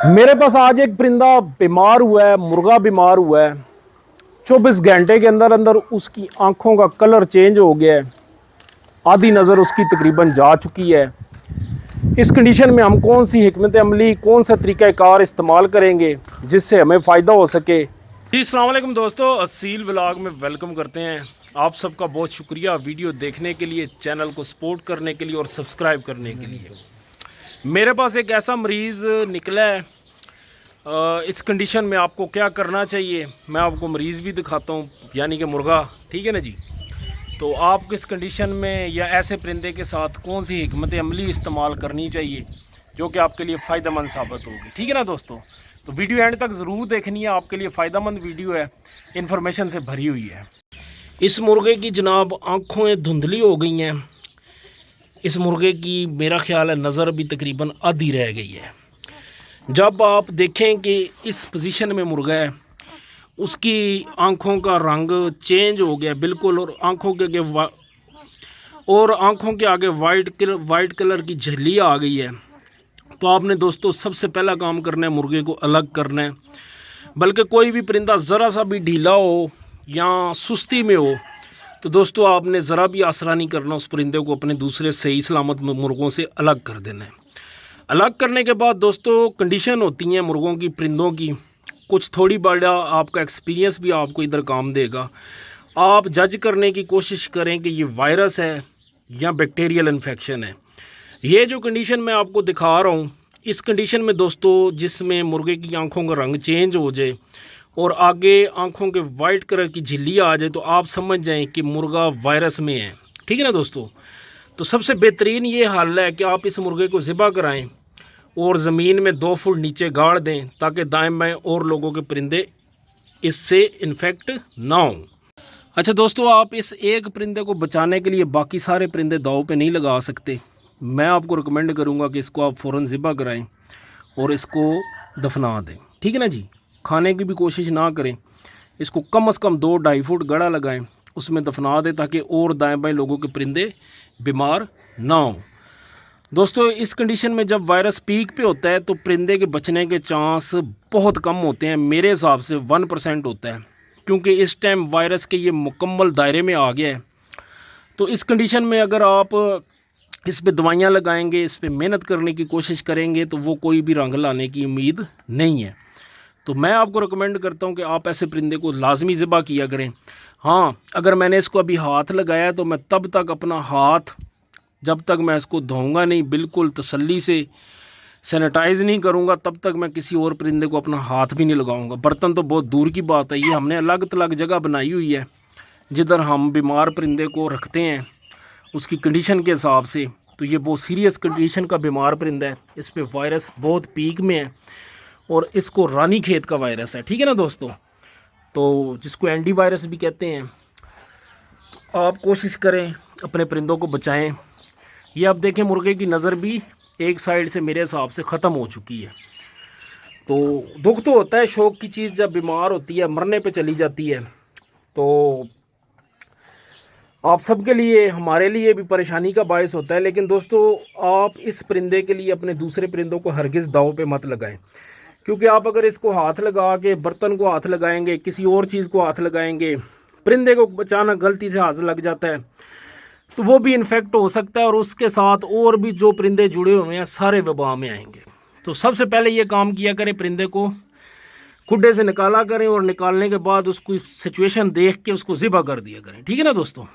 मेरे पास आज एक परिंदा बीमार हुआ है, मुर्गा बीमार हुआ है। 24 घंटे के अंदर अंदर उसकी आंखों का कलर चेंज हो गया है, आधी नज़र उसकी तकरीबन जा चुकी है। इस कंडीशन में हम कौन सी हिकमत अमली, कौन सा तरीक़ाकार इस्तेमाल करेंगे जिससे हमें फ़ायदा हो सके। जी अस्सलाम वालेकुम दोस्तों, असील व्लॉग में वेलकम करते हैं। आप सबका बहुत शुक्रिया वीडियो देखने के लिए, चैनल को सपोर्ट करने के लिए और सब्सक्राइब करने के लिए। मेरे पास एक ऐसा मरीज़ निकला है। इस कंडीशन में आपको क्या करना चाहिए, मैं आपको मरीज़ भी दिखाता हूँ, यानी कि मुर्गा, ठीक है ना जी। तो आप किस कंडीशन में या ऐसे परिंदे के साथ कौन सी हिकमत अमली इस्तेमाल करनी चाहिए जो कि आपके लिए फ़ायदेमंद साबित होगी, ठीक है ना दोस्तों। तो वीडियो एंड तक ज़रूर देखनी है, आपके लिए फ़ायदेमंद वीडियो है, इन्फॉर्मेशन से भरी हुई है। इस मुर्गे की जनाब आँखें धुंधली हो गई हैं। इस मुर्गे की मेरा ख्याल है नज़र भी तकरीबन आधी रह गई है। जब आप देखें कि इस पोजीशन में मुर्गा है, उसकी आंखों का रंग चेंज हो गया बिल्कुल, और आंखों के आगे वाइट कलर की झिल्ली आ गई है। तो आपने दोस्तों सबसे पहला काम करना है, मुर्गे को अलग करना है। बल्कि कोई भी परिंदा ज़रा सा भी ढीला हो या सुस्ती में हो तो दोस्तों आपने ज़रा भी आसरा नहीं करना, उस परिंदे को अपने दूसरे सही सलामत मुर्गों से अलग कर देना है। अलग करने के बाद दोस्तों कंडीशन होती हैं मुर्गों की, परिंदों की, कुछ थोड़ी बड़ा आपका एक्सपीरियंस भी आपको इधर काम देगा। आप जज करने की कोशिश करें कि ये वायरस है या बैक्टीरियल इन्फेक्शन है। ये जो कंडीशन मैं आपको दिखा रहा हूँ, इस कंडीशन में दोस्तों जिसमें मुर्गे की आंखों का रंग चेंज हो जाए और आगे आंखों के वाइट कलर की झिल्ली आ जाए तो आप समझ जाएं कि मुर्गा वायरस में है, ठीक है ना दोस्तों। तो सबसे बेहतरीन ये हल है कि आप इस मुर्गे को ज़िबा कराएं और ज़मीन में 2 फुट नीचे गाड़ दें ताकि दाएं बाएं और लोगों के परिंदे इससे इन्फेक्ट ना हों। अच्छा दोस्तों, आप इस एक परिंदे को बचाने के लिए बाकी सारे परिंदे दाव पे नहीं लगा सकते। मैं आपको रिकमेंड करूंगा कि इसको आप फ़ौरन ज़िबा कराएं और इसको दफना दें, ठीक है ना जी। खाने की भी कोशिश ना करें, इसको कम से कम 2-2.5 फुट गड़ा लगाएं, उसमें दफना दें ताकि और दाएं बाएं लोगों के परिंदे बीमार ना हों। दोस्तों इस कंडीशन में जब वायरस पीक पे होता है तो परिंदे के बचने के चांस बहुत कम होते हैं, मेरे हिसाब से 1% होता है, क्योंकि इस टाइम वायरस के ये मुकम्मल दायरे में आ गया है। तो इस कंडीशन में अगर आप इस पे दवाइयाँ लगाएंगे, इस पे मेहनत करने की कोशिश करेंगे तो वो कोई भी रंग लाने की उम्मीद नहीं है। तो मैं आपको रिकमेंड करता हूँ कि आप ऐसे परिंदे को लाजमी ज़िबा किया करें। हाँ, अगर मैंने इसको अभी हाथ लगाया तो मैं तब तक अपना हाथ, जब तक मैं इसको धोऊंगा नहीं, बिल्कुल तसल्ली से सैनिटाइज़ नहीं करूंगा, तब तक मैं किसी और परिंदे को अपना हाथ भी नहीं लगाऊंगा। बर्तन तो बहुत दूर की बात है, ये हमने अलग अलग जगह बनाई हुई है जिधर हम बीमार परिंदे को रखते हैं उसकी कंडीशन के हिसाब से। तो ये बहुत सीरियस कंडीशन का बीमार परिंदा है, इस पर वायरस बहुत पीक में है और इसको रानी खेत का वायरस है, ठीक है ना दोस्तों। तो जिसको एंटी वायरस भी कहते हैं। तो आप कोशिश करें अपने परिंदों को बचाएं। ये आप देखें मुर्गे की नज़र भी एक साइड से मेरे हिसाब से ख़त्म हो चुकी है। तो दुख तो होता है, शौक की चीज़ जब बीमार होती है, मरने पे चली जाती है, तो आप सबके लिए, हमारे लिए भी परेशानी का बायस होता है। लेकिन दोस्तों आप इस परिंदे के लिए अपने दूसरे परिंदों को हरगिज़ दाव पे मत लगाएं, क्योंकि आप अगर इसको हाथ लगा के बर्तन को हाथ लगाएंगे, किसी और चीज़ को हाथ लगाएंगे, परिंदे को अचानक गलती से हाथ लग जाता है तो वो भी इन्फेक्ट हो सकता है और उसके साथ और भी जो परिंदे जुड़े हुए हैं सारे वबा में आएंगे। तो सबसे पहले ये काम किया करें, परिंदे को खुड्डे से निकाला करें और निकालने के बाद उसको सिचुएशन देख के उसको ज़िबा कर दिया करें, ठीक है ना दोस्तों।